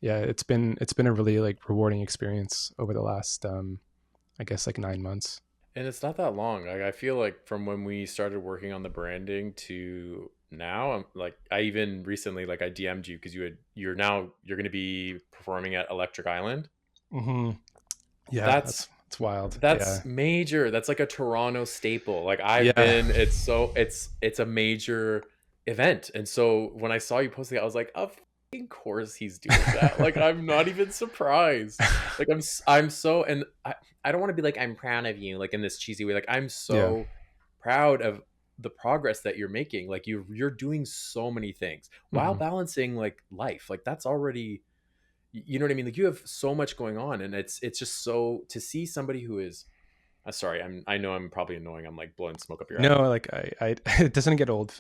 yeah, it's been a really like rewarding experience over the last I guess like 9 months. And it's not that long. Like I feel like from when we started working on the branding to now, I'm like I even recently like I DM'd you because you're going to be performing at Electric Island. Hmm. Yeah, That's that's wild. Yeah, that's major. That's like a Toronto staple. Like I've yeah. been, it's a major event. And so when I saw you posting it, I was like, of fucking course he's doing that. Like I'm not even surprised. Like I'm so, and I don't want to be like I'm proud of you like in this cheesy way. Like I'm Yeah. so proud of the progress that you're making. Like you're doing so many things while Hmm. balancing like life. Like that's already, you know what I mean? Like you have so much going on, and it's just so to see somebody who is sorry, I know I'm probably annoying. I'm like blowing smoke up your No, like I it doesn't get old.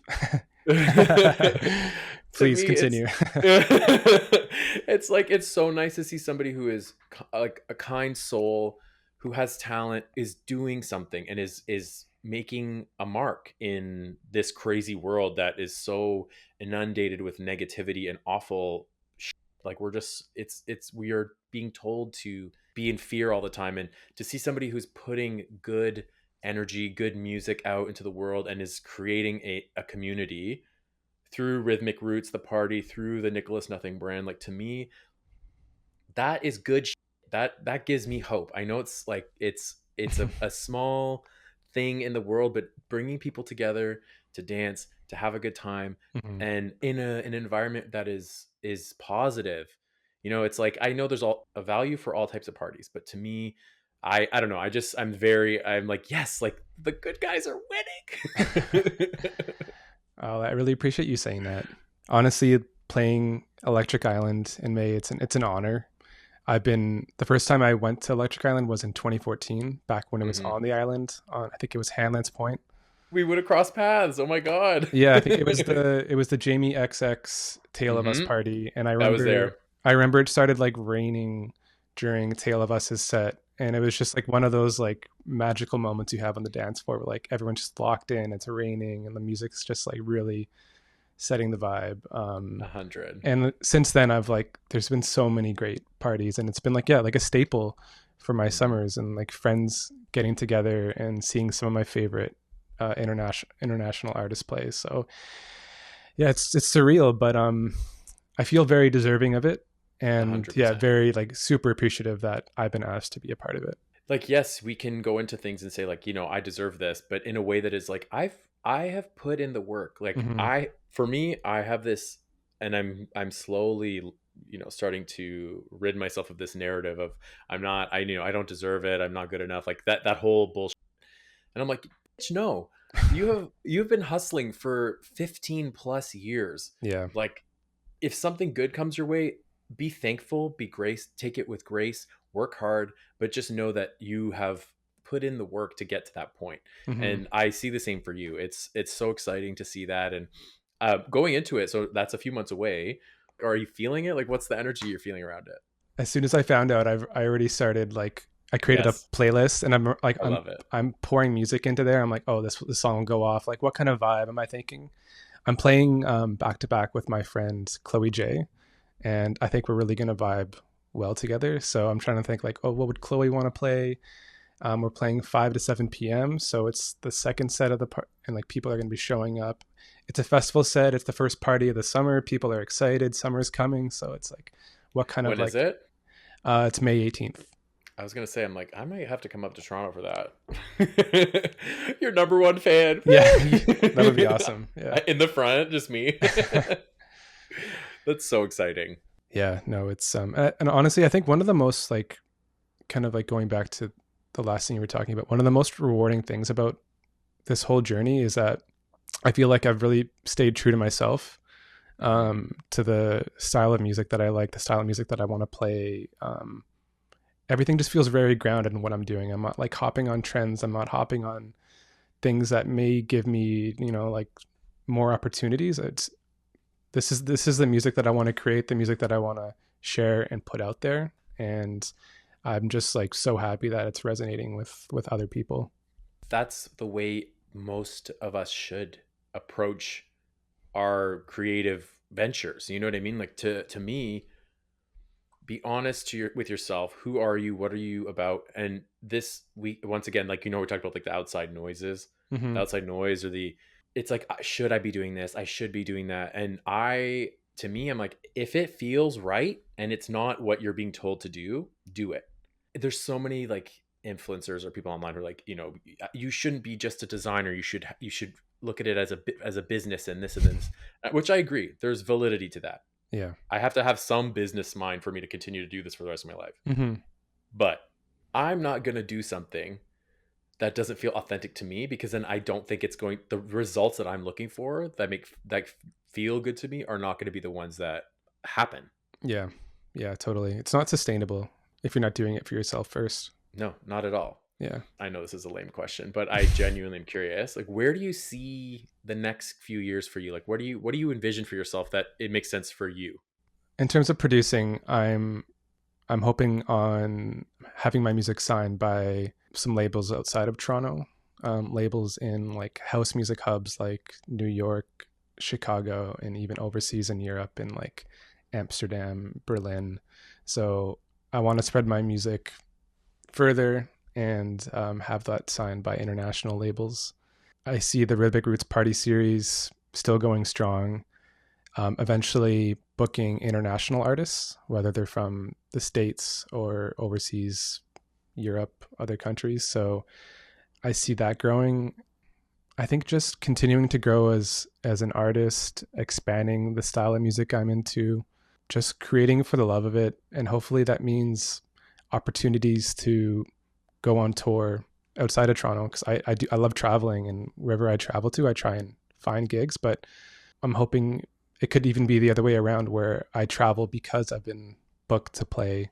ass. To Please me, it's continue. it's like it's so nice to see somebody who is like a kind soul, who has talent, is doing something, and is making a mark in this crazy world that is so inundated with negativity and awful like we're just it's we are being told to be in fear all the time, and to see somebody who's putting good energy, good music out into the world, and is creating a community through Rhythmic Roots, the party, through the Nicholas Nothing brand, like to me that is good that gives me hope. I know it's like it's a small thing in the world, but bringing people together to dance, to have a good time, Hmm. and in an environment that is positive. You know, it's like I know there's all a value for all types of parties, but to me, I don't know, I'm like, yes, like the good guys are winning. Oh, I really appreciate you saying that. Honestly, playing Electric Island in May, it's an honor. I've been the first time I went to Electric Island was in 2014, back when it was Hmm. on the island. On I think it was Hanlan's Point. We would have crossed paths. Oh my god. Yeah, I think it was the Jamie XX Tale of Us Hmm. party, and I That was remember there. I remember it started like raining during Tale of Us's set, and it was just like one of those like magical moments you have on the dance floor, where like everyone's just locked in, it's raining, and the music's just like really setting the vibe. 100. And since then, I've like there's been so many great parties, and it's been like yeah, like a staple for my Hmm. summers, and like friends getting together and seeing some of my favorite international artists play. So yeah, it's surreal, but I feel very deserving of it, and yeah, 100%. very like super appreciative that I've been asked to be a part of it. Like yes, we can go into things and say like, you know, I deserve this, but in a way that is like I have put in the work. Like Hmm. I for me, I have this, and I'm slowly, you know, starting to rid myself of this narrative of I'm not, I you know, I don't deserve it. I'm not good enough. Like that whole bullshit. And I'm like, bitch, no. You've been hustling for 15 plus years. Yeah. Like if something good comes your way, be thankful, be grace, take it with grace, work hard, but just know that you have put in the work to get to that point. Hmm. And I see the same for you. It's so exciting to see that. And going into it, so that's a few months away. Are you feeling it? Like, what's the energy you're feeling around it? As soon as I found out, I already started like I created a Yes, playlist, and I'm like I love it. I'm pouring music into there. I'm like, oh, this song will go off. Like, what kind of vibe am I thinking? I'm playing back to back with my friend Chloe J, and I think we're really gonna vibe well together. So I'm trying to think like, oh, what would Chloe want to play? We're playing 5 to 7 p.m. So it's the second set of the part, and like people are going to be showing up. It's a festival set. It's the first party of the summer. People are excited. Summer's coming. So it's like, what kind of When is like, it? it's May 18th. I was gonna say, I'm like, I might have to come up to Toronto for that. Your number one fan. Yeah, that would be awesome. Yeah. In the front, just me. That's so exciting. Yeah. No, it's, and honestly, I think one of the most like, kind of like going back to the last thing you were talking about, one of the most rewarding things about this whole journey is that I feel like I've really stayed true to myself, to the style of music that I like, the style of music that I want to play. Everything just feels very grounded in what I'm doing. I'm not like hopping on trends. I'm not hopping on things that may give me, like more opportunities. It's this is the music that I want to create, the music that I want to share and put out there. And I'm just like so happy that it's resonating with other people. That's the way most of us should approach our creative ventures. You know what I mean? Like, to me, be honest with yourself. Who are you? What are you about? And this week, once again, like, we talked about like the outside noises, Hmm. the outside noise, or it's like, should I be doing this? I should be doing that. And to me, I'm like, if it feels right and it's not what you're being told to do it. There's so many like influencers or people online who are like, you shouldn't be just a designer. You should look at it as a business and this and this, which I agree. There's validity to that. Yeah. I have to have some business mind for me to continue to do this for the rest of my life. Hmm. But I'm not going to do something that doesn't feel authentic to me, because then I don't think the results that I'm looking for that feel good to me are not going to be the ones that happen. Yeah. Yeah, totally. It's not sustainable if you're not doing it for yourself first. No, not at all. Yeah. I know this is a lame question, but I genuinely am curious. Like, where do you see the next few years for you? Like, what do you envision for yourself that it makes sense for you? In terms of producing, I'm hoping on having my music signed by some labels outside of Toronto, labels in like house music hubs like New York, Chicago, and even overseas in Europe in like Amsterdam, Berlin. So I want to spread my music further and have that signed by international labels. I see the Rhythmic Roots Party series still going strong. Eventually booking international artists, whether they're from the States or overseas, Europe, other countries. So I see that growing. I think just continuing to grow as an artist, expanding the style of music I'm into, just creating for the love of it. And hopefully that means opportunities to go on tour outside of Toronto, because I love traveling, and wherever I travel to, I try and find gigs. But I'm hoping it could even be the other way around, where I travel because I've been booked to play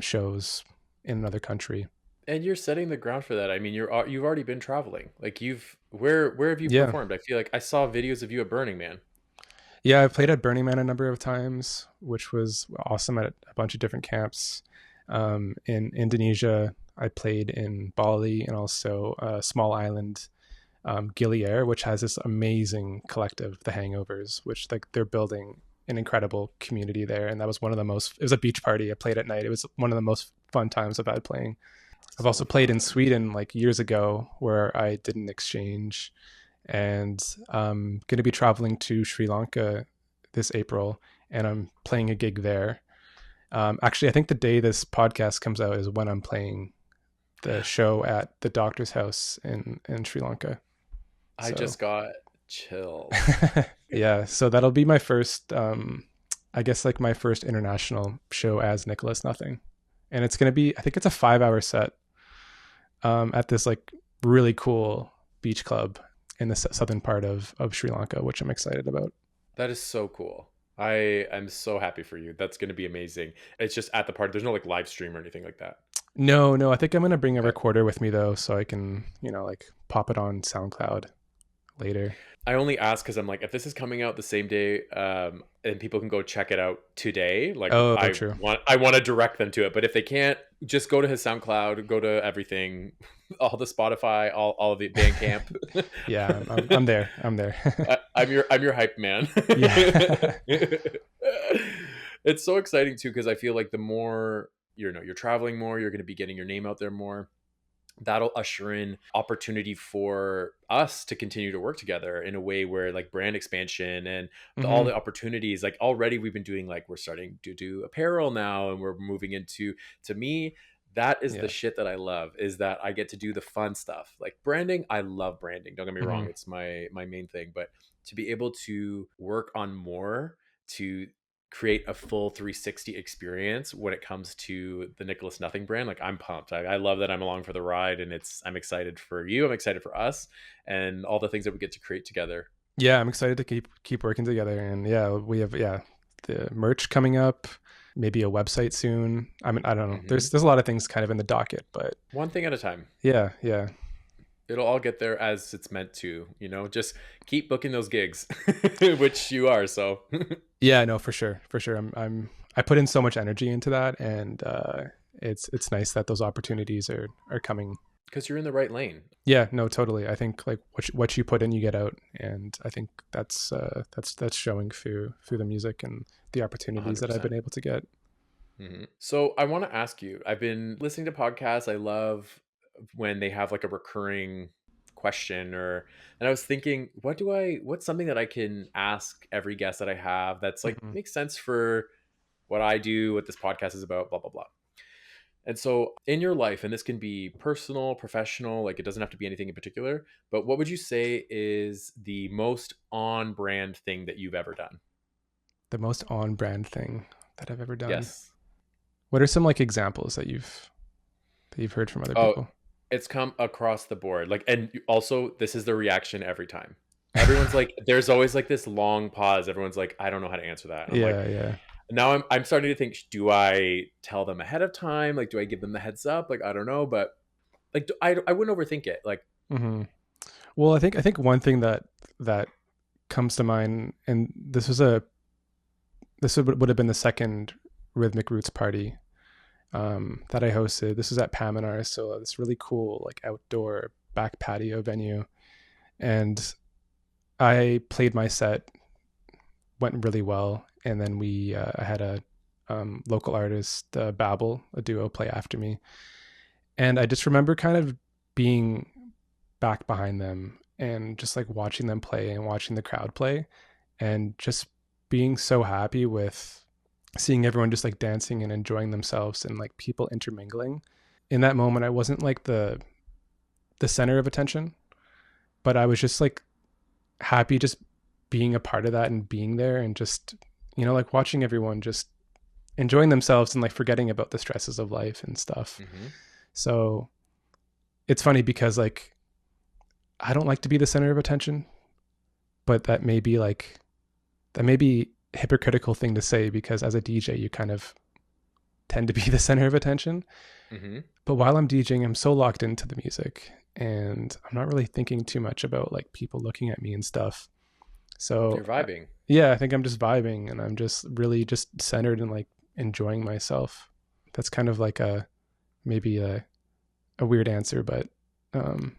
shows in another country. And you're setting the ground for that. I mean, you've already been traveling. Like, where have you Yeah. performed? I feel like I saw videos of you at Burning Man. Yeah, I played at Burning Man a number of times, which was awesome at a bunch of different camps. In Indonesia, I played in Bali and also a small island, Gili Air, which has this amazing collective, the Hangovers, which like they're building an incredible community there. And that was it was a beach party. I played at night. It was one of the most fun times I've had playing. I've So also played in fun. Sweden like years ago where I did an exchange, and I'm going to be traveling to Sri Lanka this April, and I'm playing a gig there. Actually, I think the day this podcast comes out is when I'm playing the show at the doctor's house in Sri Lanka. I So just got chills. yeah, so that'll be my first, I guess like my first international show as Nicholas Nothing, and it's gonna be, I think it's a 5 hour set, at this like really cool beach club in the southern part of Sri Lanka, which I'm excited about. That is so cool. I am so happy for you. That's going to be amazing. It's just at the party. There's no like live stream or anything like that. No, no, I think I'm gonna bring a Okay. recorder with me though, so I can, like pop it on SoundCloud later. I only ask because I'm like, if this is coming out the same day, and people can go check it out today, like Oh, I true. want to direct them to it. But if they can't, just go to his SoundCloud, go to everything, all the Spotify, all of the Bandcamp. Yeah, I'm there. I'm there. I'm your hype man. Yeah. It's so exciting too because I feel like the more you're traveling more, you're going to be getting your name out there more. That'll usher in opportunity for us to continue to work together in a way where like brand expansion and all Hmm. the opportunities, like already we've been doing, like we're starting to do apparel now and we're moving into, to me, that is the Yeah. shit that I love, is that I get to do the fun stuff like branding. I love branding, don't get me wrong, Hmm. it's my main thing, but to be able to work on more, to create a full 360 experience when it comes to the Nicholas Nothing brand, like I'm pumped. I love that I'm along for the ride, and I'm excited for you, I'm excited for us, and all the things that we get to create together. Yeah, I'm excited to keep working together, and yeah, we have the merch coming up, maybe a website soon. I mean, I don't know. Hmm. There's a lot of things kind of in the docket, but One thing at a time. yeah, yeah, It'll all get there as it's meant to, just keep booking those gigs, which you are, so. yeah. No, for sure, for sure. I put in so much energy into that, and it's nice that those opportunities are coming. Because you're in the right lane. Yeah, no, totally. I think like what you put in, you get out, and I think that's showing through the music and the opportunities that I've 100%. been able to get. So I want to ask you, I've been listening to podcasts. I love when they have like a recurring question, and I was thinking, what's something that I can ask every guest that I have that's like Hmm. makes sense for what I do, what this podcast is about, blah, blah, blah. And so in your life, and this can be personal, professional, like it doesn't have to be anything in particular, but what would you say is the most on brand thing that you've ever done? The most on brand thing that I've ever done. Yes. What are some like examples that you've heard from other Oh, people? it's come across the board. Like, and also, this is the reaction every time. Everyone's like, there's always like this long pause. Everyone's like, I don't know how to answer that. And I'm like, Yeah, yeah. now I'm starting to think, do I tell them ahead of time? Like, do I give them the heads up? Like, I don't know, but like, I wouldn't overthink it. Like, Hmm. Well, I think one thing that comes to mind, and this would have been the second Rhythmic Roots party that I hosted. This was at Paminar, so this really cool like outdoor back patio venue, and I played my set, went really well, and then I had a local artist, Babel, a duo, play after me, and I just remember kind of being back behind them and just like watching them play and watching the crowd play and just being so happy with seeing everyone just like dancing and enjoying themselves and like people intermingling. In that moment, I wasn't like the center of attention, but I was just like happy just being a part of that and being there and just like watching everyone just enjoying themselves and like forgetting about the stresses of life and stuff. mhm. So it's funny because like I don't like to be the center of attention, but that may be hypocritical thing to say because as a DJ you kind of tend to be the center of attention. Mhm. But while I'm DJing, I'm so locked into the music and I'm not really thinking too much about like people looking at me and stuff. You're So vibing. yeah, I think I'm just vibing and I'm just really just centered and like enjoying myself. That's kind of like maybe a weird answer, but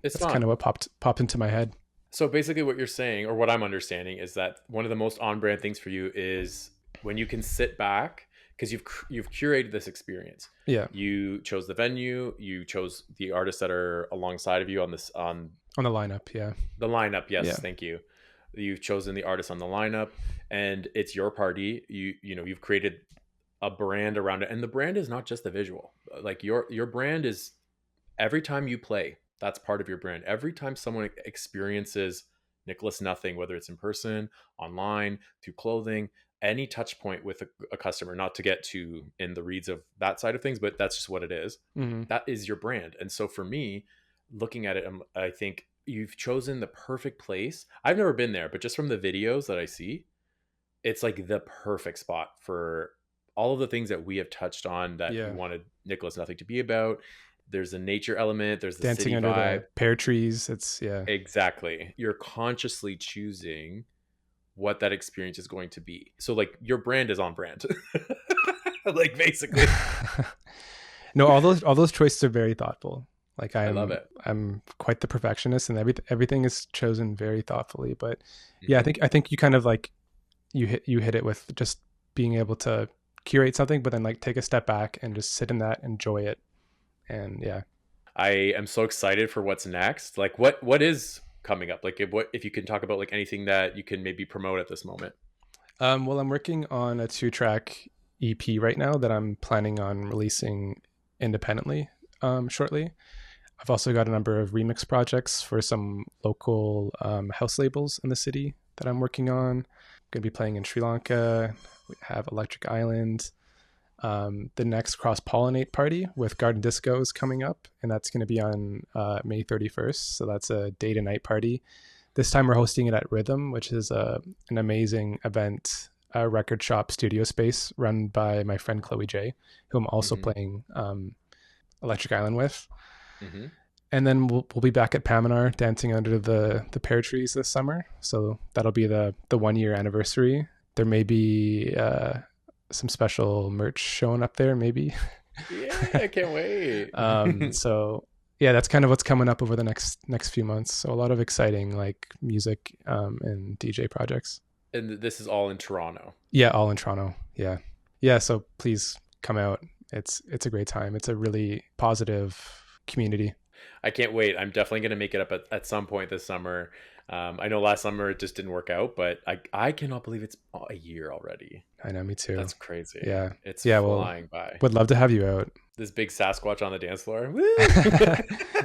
It's that's kind not. of what popped into my head. So basically, what you're saying, or what I'm understanding, is that one of the most on brand things for you is when you can sit back because you've curated this experience. Yeah, You chose the venue, you chose the artists that are alongside of you on on the lineup. Yeah, the lineup. Yes, yeah, thank you. You've chosen the artists on the lineup, and it's your party. You've created a brand around it, and the brand is not just the visual. Like your brand is every time you play, that's part of your brand. Every time someone experiences Nicholas Nothing, whether it's in person, online, through clothing, any touch point with a customer, not to get too in the reads of that side of things, but that's just what it is. hmm, That is your brand. And so for me, looking at it, I think you've chosen the perfect place. I've never been there, but just from the videos that I see, it's like the perfect spot for all of the things that we have touched on that we Yeah. wanted Nicholas Nothing to be about. There's a nature element, there's the Dancing city under vibe. the pear trees. It's, yeah. Exactly. You're consciously choosing what that experience is going to be. So like your brand is on brand. Like basically. No, all those choices are very thoughtful. Like I love I'm it. I'm quite the perfectionist, and everything is chosen very thoughtfully. But yeah, I Hmm. think I think you kind of like you hit it with just being able to curate something, but then like take a step back and just sit in that, enjoy it, and yeah. I am so excited for what's next. Like what is coming up? Like if you can talk about like anything that you can maybe promote at this moment. Well, I'm working on a 2-track EP right now that I'm planning on releasing independently shortly. I've also got a number of remix projects for some local house labels in the city that I'm working on. I'm going to be playing in Sri Lanka. We have Electric Island. The next Cross Pollinate party with Garden Disco is coming up, and that's going to be on May 31st. So that's a day to night party. This time we're hosting it at Rhythm, which is an amazing event, a record shop studio space run by my friend Chloe J, who I'm also Hmm. playing Electric Island with. Hmm. And then we'll be back at Paminar dancing under the pear trees this summer. So that'll be the 1 year anniversary. There may be some special merch showing up there, maybe. Yeah, I can't wait. So yeah, that's kind of what's coming up over the next few months. So a lot of exciting like music and DJ projects. And this is all in Toronto. Yeah, all in Toronto. Yeah, yeah. So please come out. It's a great time. It's a really positive community. I can't wait. I'm definitely going to make it up at some point this summer. I know last summer it just didn't work out, but I cannot believe it's a year already. I know, me too. That's crazy. Yeah, It's yeah. Well, flying by. would love to have you out. This big Sasquatch on the dance floor. Woo!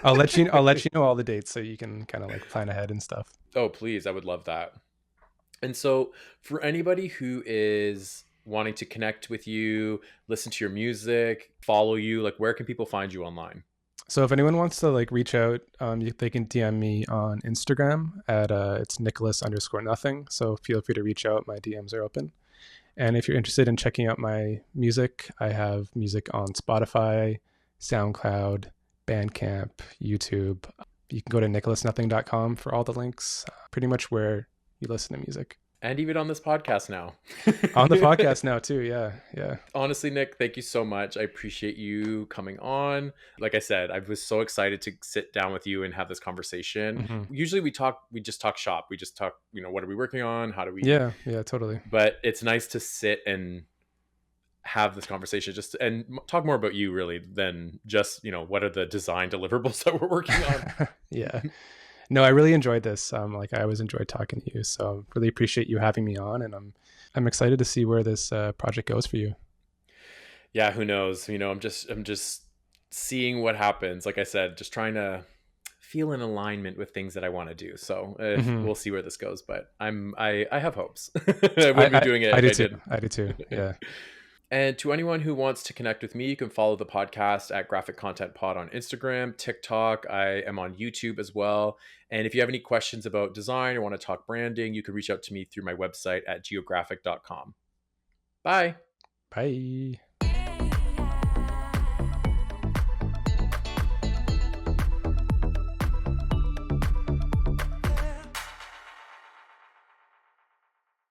I'll let you know all the dates so you can kind of like plan ahead and stuff. Oh, please. I would love that. And so, for anybody who is wanting to connect with you, listen to your music, follow you, like where can people find you online? So if anyone wants to like reach out, they can DM me on Instagram at it's Nicholas_nothing. So feel free to reach out. My DMs are open. And if you're interested in checking out my music, I have music on Spotify, SoundCloud, Bandcamp, YouTube. You can go to nicholasnothing.com for all the links, pretty much where you listen to music. And even on this podcast now. On the podcast now too. Yeah. Yeah. Honestly, Nick, thank you so much. I appreciate you coming on. Like I said, I was so excited to sit down with you and have this conversation. Hmm. Usually we just talk shop. We just talk, what are we working on? How do we, Yeah. Yeah, totally. but it's nice to sit and have this conversation just and talk more about you really than just, what are the design deliverables that we're working on. Yeah. No, I really enjoyed this. Like I always enjoyed talking to you. So really appreciate you having me on, and I'm excited to see where this project goes for you. Yeah, who knows? I'm just seeing what happens. Like I said, just trying to feel in alignment with things that I want to do. So Hmm. we'll see where this goes, but I have hopes. I I, wouldn't be I doing it I if do I too. didn't. I do too. Yeah. And to anyone who wants to connect with me, you can follow the podcast at Graphic Content Pod on Instagram, TikTok. I am on YouTube as well. And if you have any questions about design or want to talk branding, you can reach out to me through my website at geographic.com. Bye. Bye.